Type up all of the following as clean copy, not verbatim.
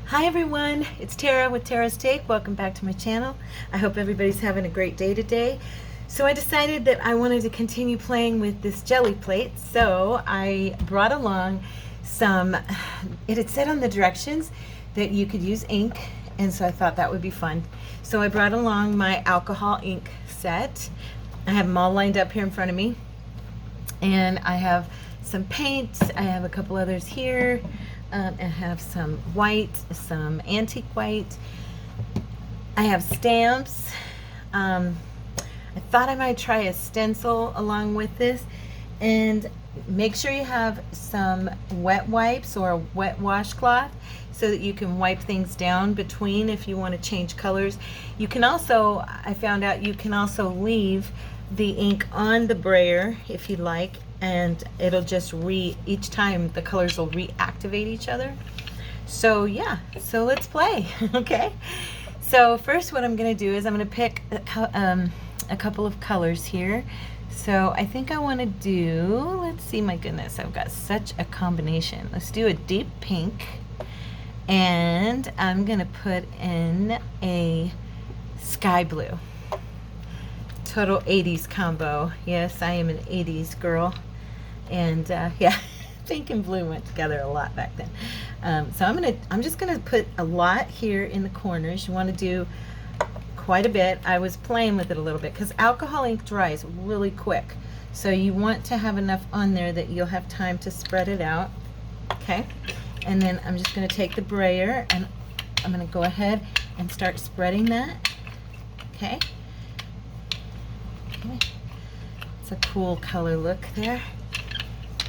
Hi everyone, it's Tara with Tara's Take. Welcome back to my channel. I hope everybody's having a great day today. So I decided that I wanted to continue playing with this jelly plate, so I brought along some, it had said on the directions that you could use ink, and so I thought that would be fun. So I brought along my alcohol ink set. I have them all lined up here in front of me, and I have some paint. I have a couple others here. I have some white, some antique white. I have stamps. I thought I might try a stencil along with this. And make sure you have some wet wipes or a wet washcloth so that you can wipe things down between if you want to change colors. You can also, I found out, you can also leave the ink on the brayer if you like, and it'll just each time the colors will reactivate each other. So yeah, so let's play. Okay, so first what I'm gonna do is I'm gonna pick a couple of colors here. So I think I want to do, let's see, my goodness, I've got such a combination. Let's do a deep pink, and I'm gonna put in a sky blue. Total 80s combo. Yes, I am an 80s girl. And yeah, pink and blue went together a lot back then. So I'm just gonna put a lot here in the corners. You want to do quite a bit. I was playing with it a little bit because alcohol ink dries really quick. So you want to have enough on there that you'll have time to spread it out. Okay. And then I'm just gonna take the brayer and I'm gonna go ahead and start spreading that. Okay. It's a cool color look there.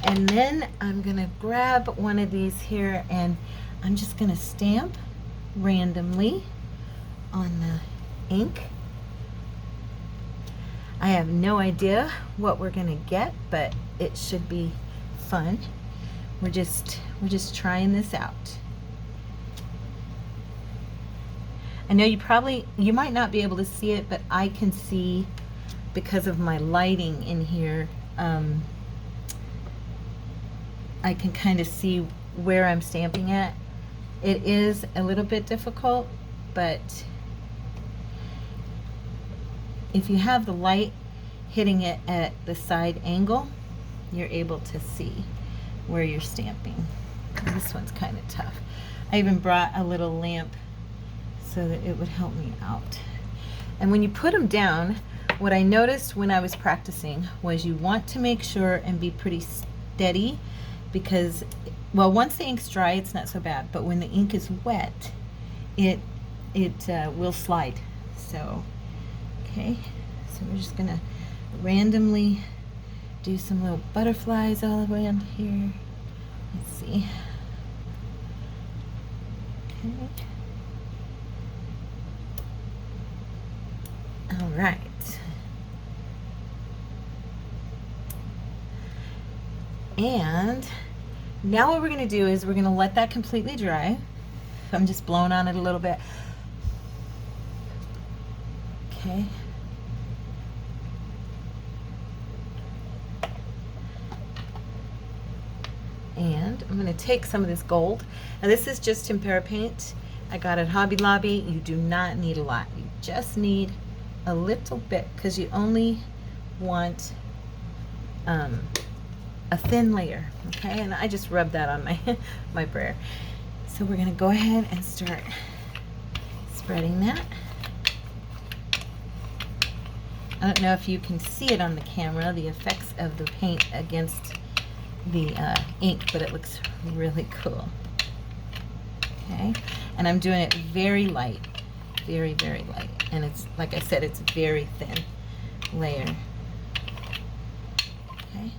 And then I'm gonna grab one of these here and I'm just gonna stamp randomly on the ink. I have no idea what we're gonna get, but it should be fun. We're just trying this out. I know you might not be able to see it, but I can see, because of my lighting in here, I can kind of see where I'm stamping at. It is a little bit difficult, but if you have the light hitting it at the side angle, you're able to see where you're stamping. This one's kind of tough. I even brought a little lamp so that it would help me out. And when you put them down, what I noticed when I was practicing was you want to make sure and be pretty steady, because, well, once the ink's dry, it's not so bad, but when the ink is wet, it will slide. So, okay, so we're just gonna randomly do some little butterflies all around here. Let's see. Okay. All right. And now what we're going to do is we're going to let that completely dry. I'm just blowing on it a little bit. Okay. And I'm going to take some of this gold. And this is just tempera paint. I got it at Hobby Lobby. You do not need a lot. You just need a little bit, because you only want a thin layer. Okay, and I just rubbed that on my my brayer. So we're gonna go ahead and start spreading that. I don't know if you can see it on the camera, the effects of the paint against the ink, but it looks really cool. Okay, and I'm doing it very light, very, very light. And it's, like I said, it's a very thin layer. Okay.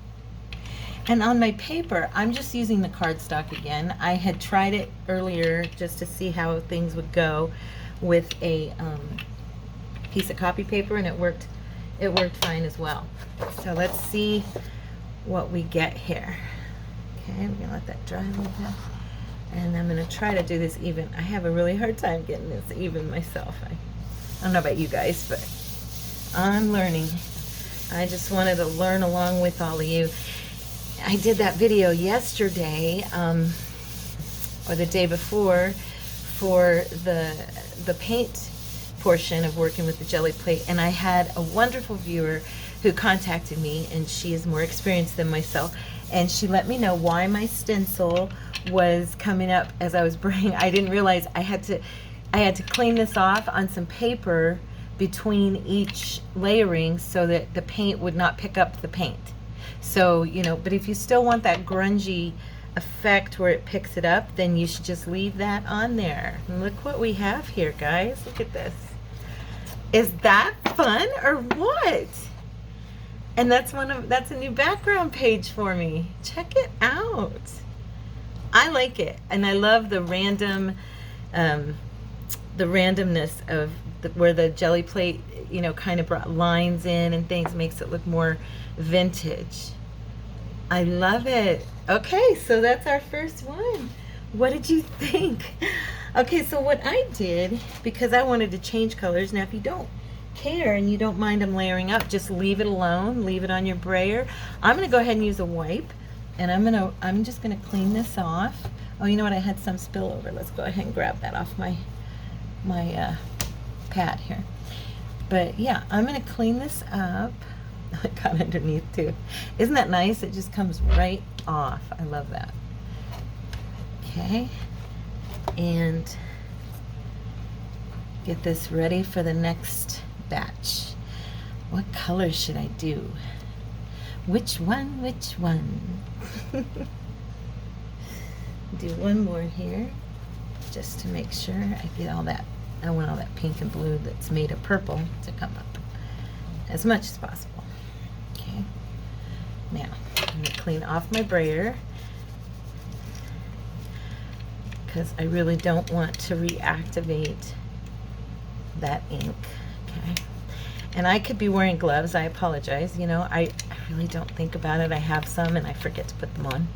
And on my paper, I'm just using the cardstock again. I had tried it earlier just to see how things would go with a piece of copy paper, and it worked fine as well. So let's see what we get here. Okay, we're gonna let that dry a little bit. And I'm gonna try to do this even. I have a really hard time getting this even myself. I don't know about you guys, but I'm learning. I just wanted to learn along with all of you. I did that video yesterday, or the day before, for the paint portion of working with the jelly plate, and I had a wonderful viewer who contacted me, and she is more experienced than myself, and she let me know why my stencil was coming up as I was burning. I didn't realize I had to clean this off on some paper between each layering so that the paint would not pick up the paint. So, you know, but if you still want that grungy effect where it picks it up, then you should just leave that on there. And look what we have here, guys. Look at this. Is that fun or what? And that's a new background page for me. Check it out. I like it, and I love the randomness of where the jelly plate, you know, kind of brought lines in and things, makes it look more vintage. I love it. Okay, so that's our first one. What did you think? Okay, so what I did, because I wanted to change colors, now if you don't care and you don't mind them layering up, just leave it alone, leave it on your brayer. I'm gonna go ahead and use a wipe, and I'm just gonna clean this off. Oh, you know what, I had some spillover. Let's go ahead and grab that off my pad here. But yeah, I'm gonna clean this up. It got underneath too. Isn't that nice? It just comes right off. I love that. Okay, and get this ready for the next batch. What color should I do? Which one? Which one? Do one more here just to make sure I get all that. I want all that pink and blue that's made of purple to come up as much as possible. Okay, now I'm going to clean off my brayer because I really don't want to reactivate that ink. Okay, and I could be wearing gloves. I apologize. You know, I really don't think about it. I have some and I forget to put them on.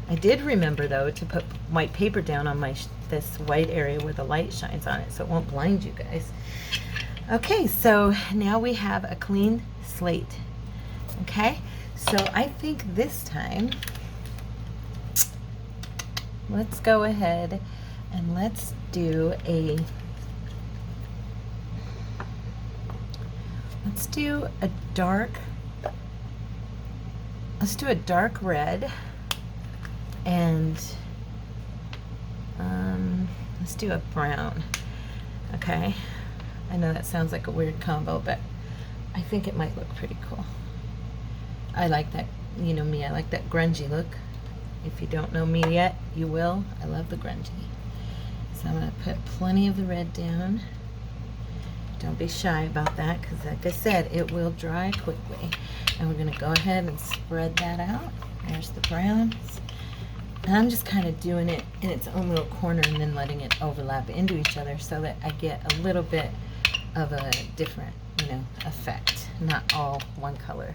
I did remember though to put white paper down on this white area where the light shines on it so it won't blind you guys. Okay, so now we have a clean slate. Okay, so I think this time let's go ahead and let's do a dark red, and let's do a brown. Okay, I know that sounds like a weird combo, but I think it might look pretty cool. I like that, you know me, I like that grungy look. If you don't know me yet, you will. I love the grungy. So I'm going to put plenty of the red down. Don't be shy about that, because like I said, it will dry quickly. And we're going to go ahead and spread that out. There's the browns. And I'm just kind of doing it in its own little corner and then letting it overlap into each other so that I get a little bit of a different, you know, effect, not all one color.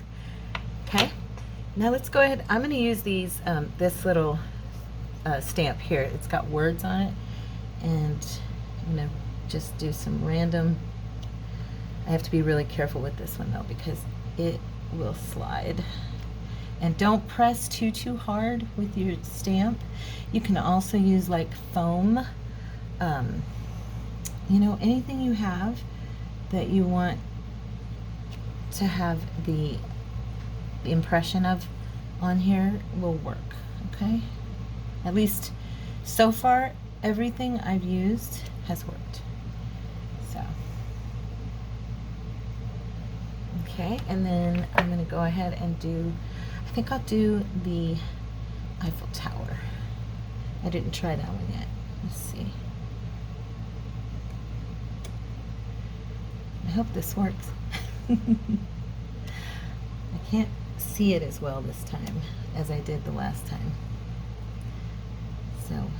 Okay, now let's go ahead. I'm going to use these, this little stamp here. It's got words on it, and I'm going to just do some random. I have to be really careful with this one though, because it will slide. And don't press too hard with your stamp. You can also use like foam, you know, anything you have that you want to have the impression of on here will work. Okay, at least so far everything I've used has worked. So okay, and then I'm going to go ahead and do, I think I'll do the Eiffel Tower. I didn't try that one yet. Let's see. I hope this works. I can't see it as well this time as I did the last time. So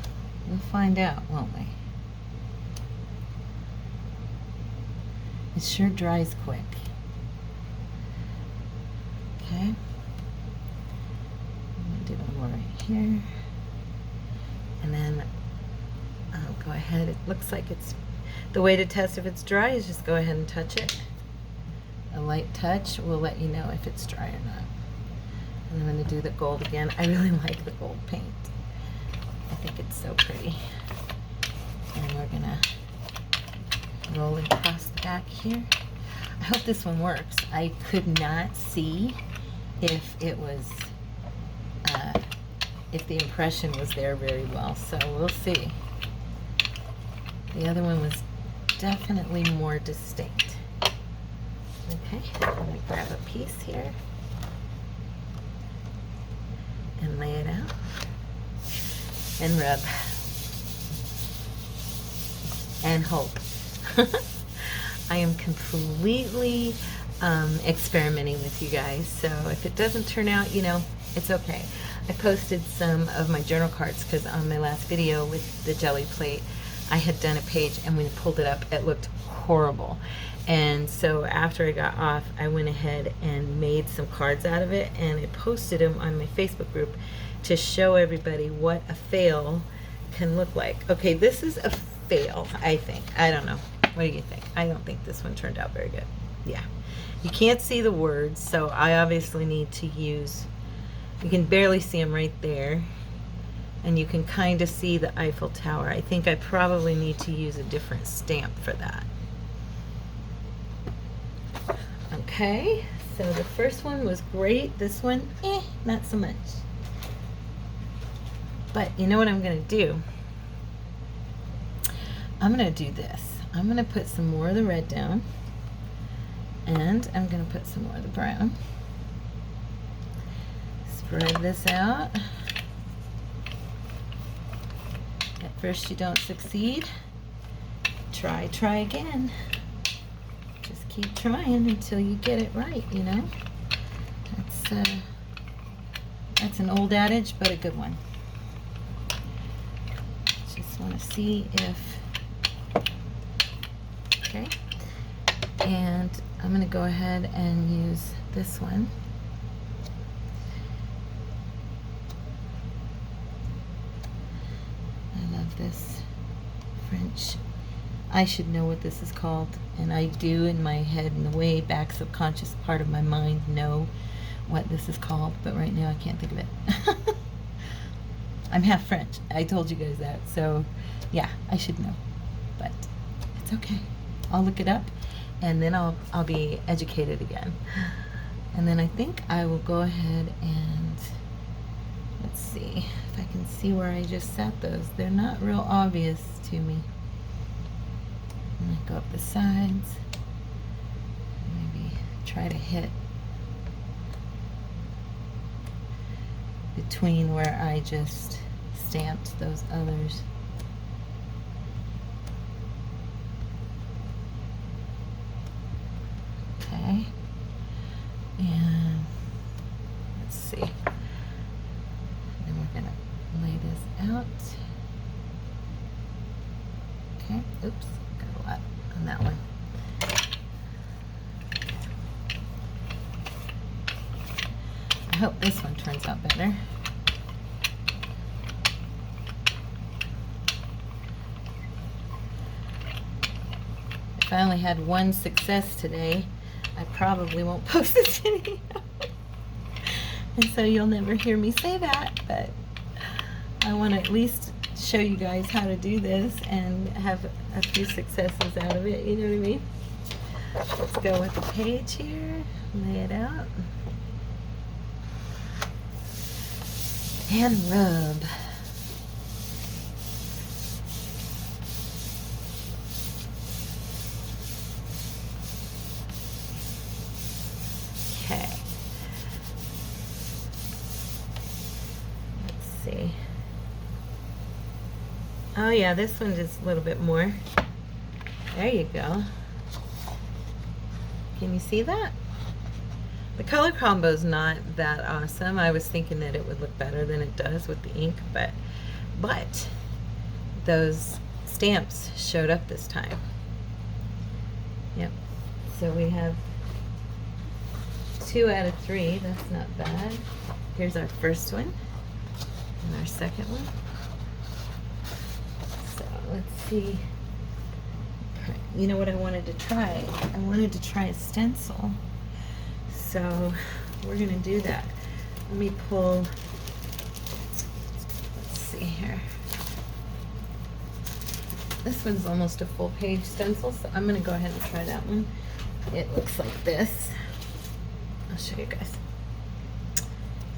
we'll find out, won't we? It sure dries quick. Okay. I'm going to do one more right here. And then I'll go ahead. It looks like it's, the way to test if it's dry is just go ahead and touch it. A light touch will let you know if it's dry or not. And I'm going to do the gold again. I really like the gold paint. I think it's so pretty. roll it across the back here. I hope this one works. I could not see if it was, if the impression was there very well, so we'll see. The other one was definitely more distinct. Okay, I'm going to grab a piece here and lay it out and rub and hope. I am completely experimenting with you guys, so if it doesn't turn out, you know, it's okay. I posted some of my journal cards because on my last video with the jelly plate, I had done a page, and when I pulled it up, it looked horrible. And so after I got off, I went ahead and made some cards out of it, and I posted them on my Facebook group to show everybody what a fail can look like. Okay, this is a fail, I think. I don't know. What do you think? I don't think this one turned out very good. Yeah. You can't see the words, so I obviously need to use, you can barely see them right there. And you can kind of see the Eiffel Tower. I think I probably need to use a different stamp for that. Okay, so the first one was great. This one, not so much. But you know what I'm going to do? I'm going to do this. I'm going to put some more of the red down. And I'm going to put some more of the brown. Spread this out. At first you don't succeed. Try again. Just keep trying until you get it right, you know? That's an old adage, but a good one. Just want to see if, okay. And I'm going to go ahead and use this one. I love this French. I should know what this is called, and I do in my head, in the way back subconscious part of my mind, know what this is called, but right now I can't think of it. I'm half French. I told you guys that, so yeah, I should know, but it's okay. I'll look it up, and then I'll be educated again. And then I think I will go ahead and let's see if I can see where I just sat those. They're not real obvious to me. I'm gonna go up the sides, maybe try to hit between where I just stamped those others. Okay, and let's see. Then we're gonna lay this out. Okay, oops, got a lot on that one. I hope this one turns out better. If I only had one success today, I probably won't post this video. And so you'll never hear me say that, but I want to at least show you guys how to do this and have a few successes out of it, you know what I mean? Let's go with the page here, lay it out, and rub. Okay. Let's see. Oh yeah, this one is a little bit more. There you go. Can you see that? The color combo's not that awesome. I was thinking that it would look better than it does with the ink, but those stamps showed up this time. Yep. So we have 2 out of 3. That's not bad. Here's our first one and our second one. So let's see. You know what I wanted to try? I wanted to try a stencil. So we're gonna do that. Let me pull, let's see here. This one's almost a full page stencil, so I'm going to go ahead and try that one. It looks like this. I'll show you guys.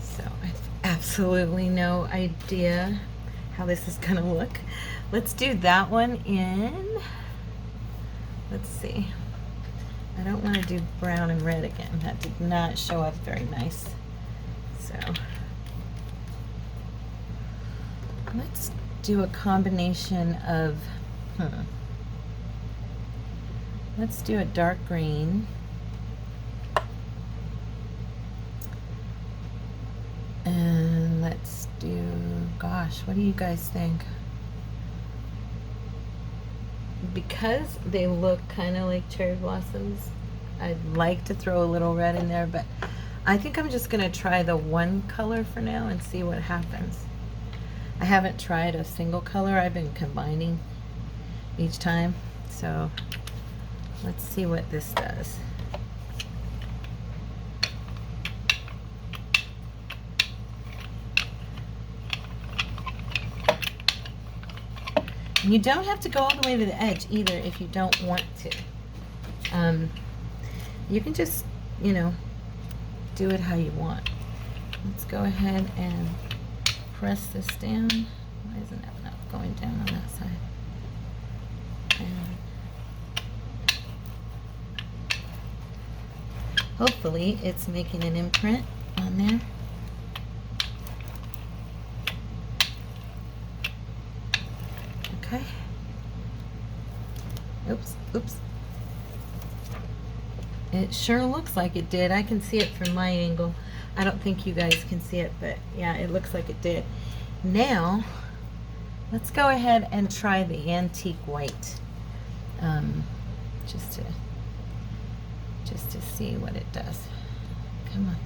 So I have absolutely no idea how this is going to look. Let's do that one in, let's see. I don't want to do brown and red again. That did not show up very nice. So let's do a combination of, let's do a dark green. And let's do, gosh, what do you guys think? Because they look kind of like cherry blossoms, I'd like to throw a little red in there, but I think I'm just going to try the one color for now and see what happens. I haven't tried a single color. I've been combining each time. So let's see what this does. And you don't have to go all the way to the edge either if you don't want to. You can just, you know, do it how you want. Let's go ahead and press this down. Why isn't that not going down on that side? And hopefully it's making an imprint on there. Okay. Oops, oops. It sure looks like it did. I can see it from my angle. I don't think you guys can see it, but yeah, it looks like it did. Now, let's go ahead and try the antique white, just to see what it does. Come on,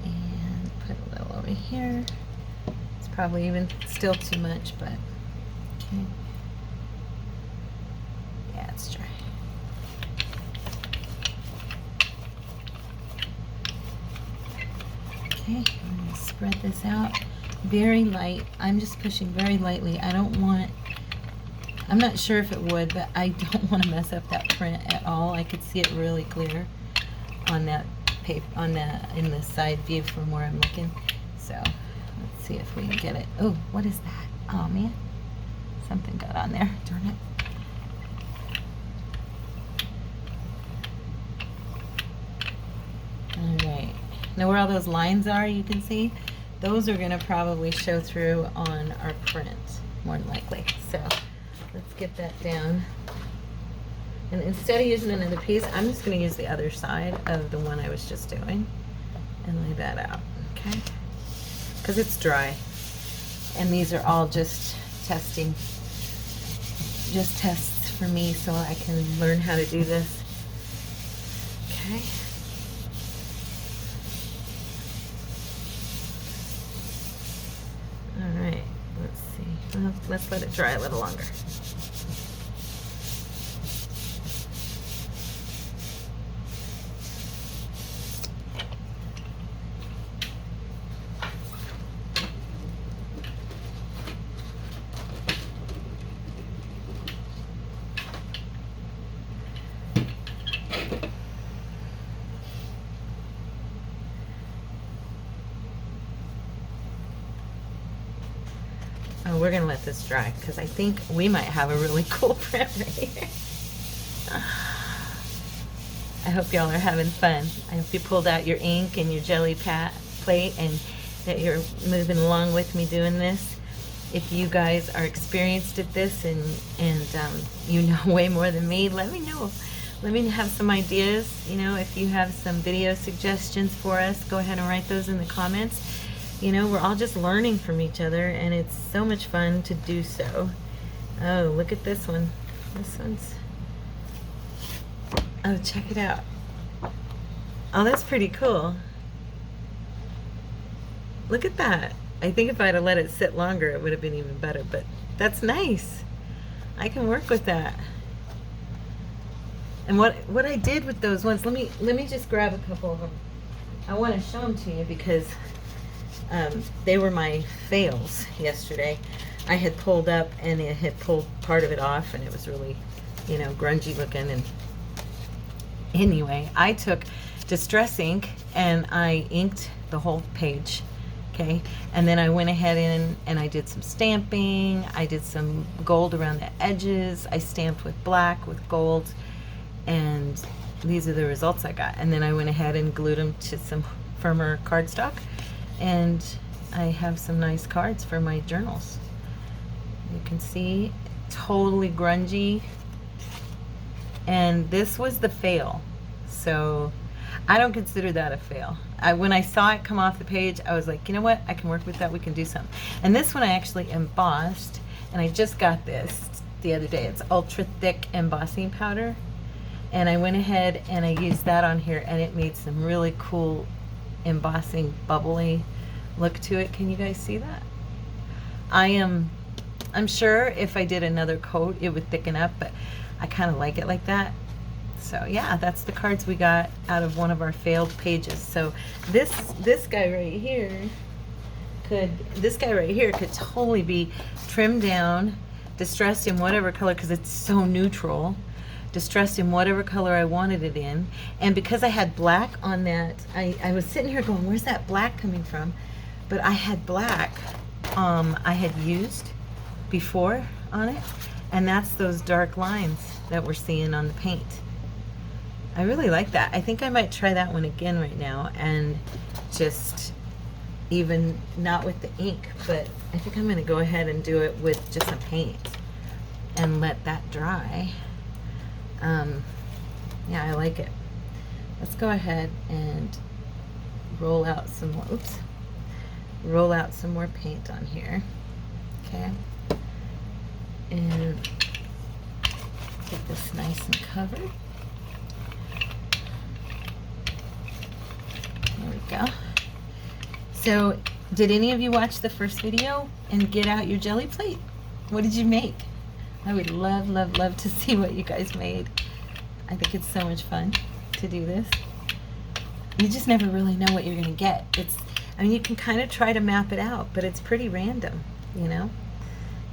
and put a little over here. It's probably even still too much, but okay. Yeah, it's dry. Okay, I'm going to spread this out very light. I'm just pushing very lightly. I don't want, I'm not sure if it would, but I don't want to mess up that print at all. I could see it really clear on that paper, on that, in the side view from where I'm looking. So let's see if we can get it. Oh, what is that? Oh man, something got on there. Darn it. All right. Now where all those lines are, you can see, those are going to probably show through on our print, more than likely. So let's get that down. And instead of using another piece, I'm just going to use the other side of the one I was just doing and lay that out, okay? Because it's dry. And these are all just testing, just tests for me so I can learn how to do this. Okay. All right, let's see. Well, let's let it dry a little longer. Oh, we're gonna let this dry because I think we might have a really cool print right here. I hope y'all are having fun. I hope you pulled out your ink and your jelly plate and that you're moving along with me doing this. If you guys are experienced at this and you know way more than me, let me know. Let me have some ideas. You know, if you have some video suggestions for us, go ahead and write those in the comments. You know, we're all just learning from each other, and it's so much fun to do so. Oh, look at this one. This one's... Oh, check it out. Oh, that's pretty cool. Look at that. I think if I'd have let it sit longer, it would have been even better, but that's nice. I can work with that. And what I did with those ones, let me just grab a couple of them. I want to show them to you because they were my fails yesterday. I had pulled up and it had pulled part of it off, and it was really, you know, grungy looking. And anyway, I took Distress ink and I inked the whole page. Okay, and then I went ahead and I did some stamping. I did some gold around the edges. I stamped with black, with gold, and these are the results I got. And then I went ahead and glued them to some firmer cardstock, and I have some nice cards for my journals. You can see, totally grungy. And this was the fail, so I don't consider that a fail. When I saw it come off the page, I was like, you know what, I can work with that, we can do something. And this one I actually embossed, and I just got this the other day. It's ultra thick embossing powder, and I went ahead and I used that on here, and it made some really cool embossing, bubbly look to it. Can you guys see that? I'm sure if I did another coat it would thicken up, but I kind of like it like that. So yeah, that's the cards we got out of one of our failed pages. So this guy right here could totally be trimmed down, distressed in whatever color, because it's so neutral, distressed in whatever color I wanted it in. And because I had black on that, I was sitting here going, where's that black coming from? But I had black I had used before on it, and that's those dark lines that we're seeing on the paint. I really like that. I think I might try that one again right now, and just even not with the ink, but I think I'm going to go ahead and do it with just some paint and let that dry. Yeah, I like it. Let's go ahead and roll out some more, roll out some more paint on here. Okay, and get this nice and covered. There we go. So, did any of you watch the first video and get out your jelly plate? What did you make? I would love, love, love to see what you guys made. I think it's so much fun to do this. You just never really know what you're going to get. I mean, you can kind of try to map it out, but it's pretty random, you know?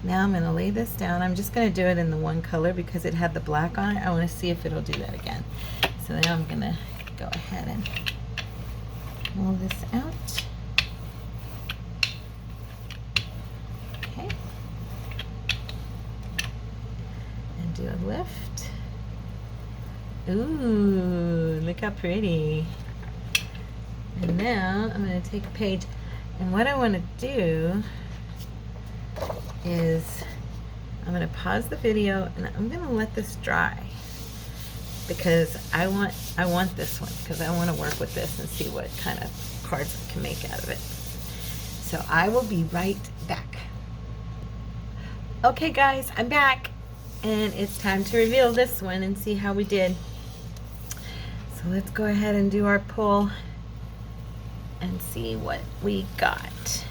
Now I'm going to lay this down. I'm just going to do it in the one color because it had the black on it. I want to see if it'll do that again. So now I'm going to go ahead and roll this out. Okay. And do a lift. Ooh, look how pretty. And now I'm going to take a page, and what I want to do is I'm going to pause the video and I'm going to let this dry, because I want this one, because I want to work with this and see what kind of cards I can make out of it. So I will be right back. Okay guys, I'm back, and it's time to reveal this one and see how we did. So let's go ahead and do our pull and see what we got.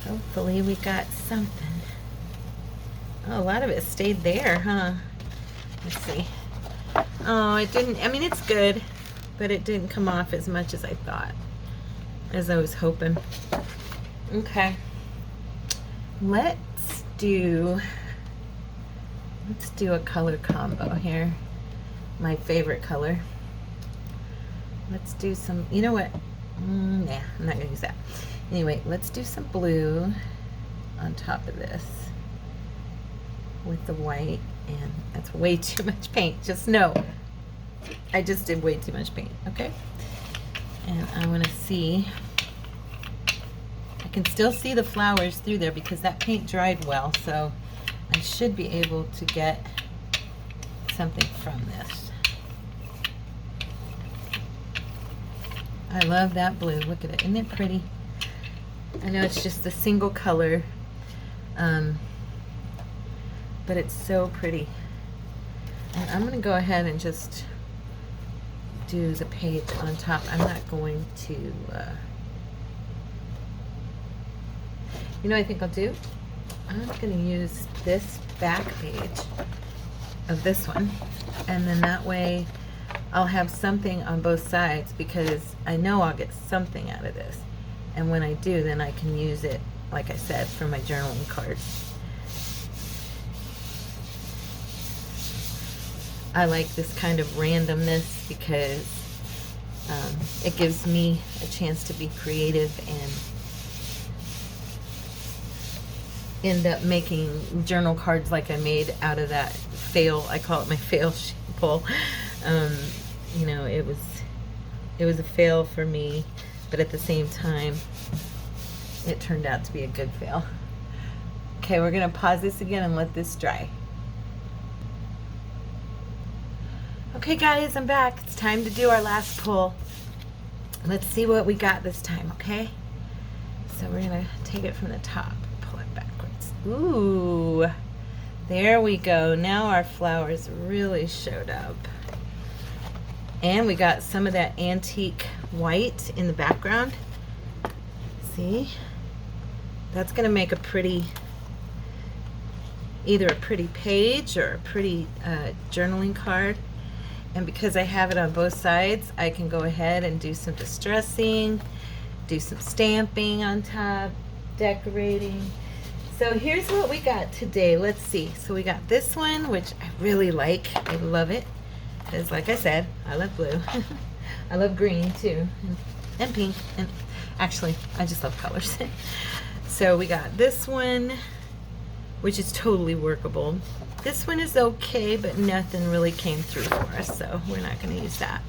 Hopefully we got something. Oh, a lot of it stayed there, huh? Let's see. Oh, it didn't, I mean, it's good, but it didn't come off as much as I thought, as I was hoping. Okay. Let's do a color combo here. My favorite color. Let's do some, you know what? Nah, I'm not gonna use that. Anyway, let's do some blue on top of this with the white, and that's way too much paint. Just know, I just did way too much paint, okay? And I wanna see, I can still see the flowers through there because that paint dried well, so I should be able to get something from this. I love that blue. Look at it. Isn't it pretty? I know it's just a single color, but it's so pretty. And I'm going to go ahead and just do the page on top. I'm not going to, you know what I think I'll do? I'm going to use this back page of this one, and then that way I'll have something on both sides, because I know I'll get something out of this, and when I do, then I can use it like I said, for my journaling cards. I like this kind of randomness because it gives me a chance to be creative and end up making journal cards like I made out of that fail. I call it my fail pull. You know, it was a fail for me, but at the same time, it turned out to be a good fail. Okay, we're gonna pause this again and let this dry. Okay guys, I'm back. It's time to do our last pull. Let's see what we got this time, okay? So we're gonna take it from the top, pull it backwards. Ooh, there we go. Now our flowers really showed up. And we got some of that antique white in the background. See? That's gonna make a pretty, either a pretty page or a pretty journaling card. And because I have it on both sides, I can go ahead and do some distressing, do some stamping on top, decorating. So here's what we got today. Let's see. So we got this one, which I really like. I love it. Because like I said, I love blue. I love green too. And pink. And actually, I just love colors. So we got this one, which is totally workable. This one is okay, but nothing really came through for us, so we're not going to use that.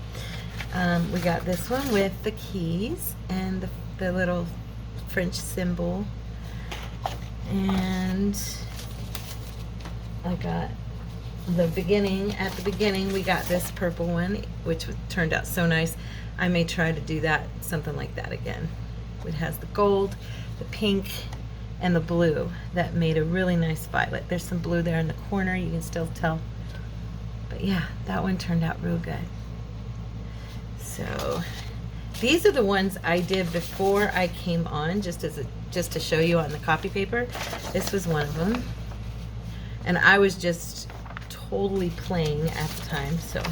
We got this one with the keys and the little French symbol. And I got the beginning. At the beginning, we got this purple one, which turned out so nice. I may try to do that, something like that again. It has the gold, the pink, and the blue. That made a really nice violet. There's some blue there in the corner, you can still tell. But yeah, that one turned out real good. So these are the ones I did before I came on, just to show you on the copy paper. This was one of them. And I was just totally playing at the time, so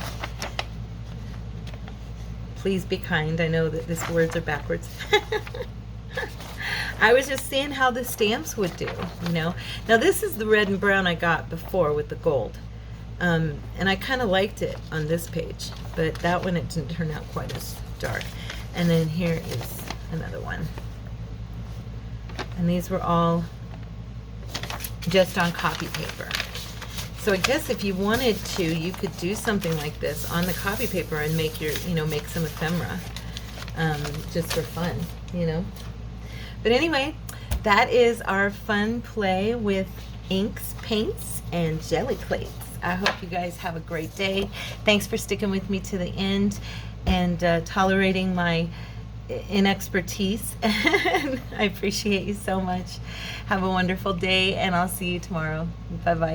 please be kind. I know that these words are backwards. I was just seeing how the stamps would do, you know. Now this is the red and brown I got before with the gold. And I kind of liked it on this page, but that one, it didn't turn out quite as dark. And then here is another one. And these were all just on copy paper. So I guess if you wanted to, you could do something like this on the copy paper and make your, you know, make some ephemera, just for fun, you know. But anyway, that is our fun play with inks, paints, and jelly plates. I hope you guys have a great day. Thanks for sticking with me to the end and tolerating my inexpertise. I appreciate you so much. Have a wonderful day, and I'll see you tomorrow. Bye-bye.